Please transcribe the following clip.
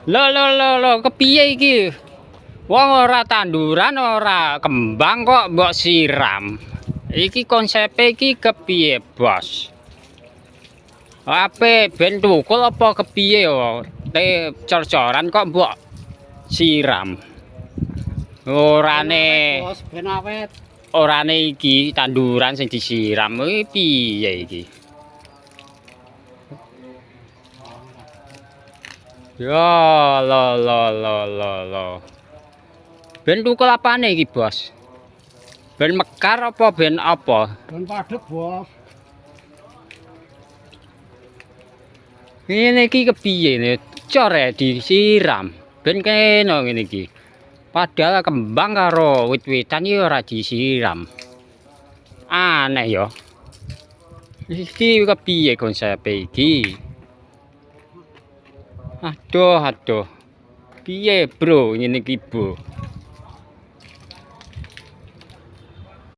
Lho, kepiye iki? Wong ora tanduran, ora kembang kok mbok siram. Iki konsepe iki kepiye, Bos? Ape ben tukul apa kepiye yo? Cor-coran kok mbok siram. Orane Bos, ben awet. orane iki tanduran sing disiram iki piye iki? Ya, lo. Ben tukul apane iki, Bos? Ben mekar apa ben apa? Ben padhet, Bos. Ngene iki kepiye ne? Core disiram. Ben kena ngene iki. Padahal kembang karo wit-witan iki ora disiram. Aneh ya. Iki kepiye konsepe iki? Aduh. Piye, Bro? Ngene iki, Bu.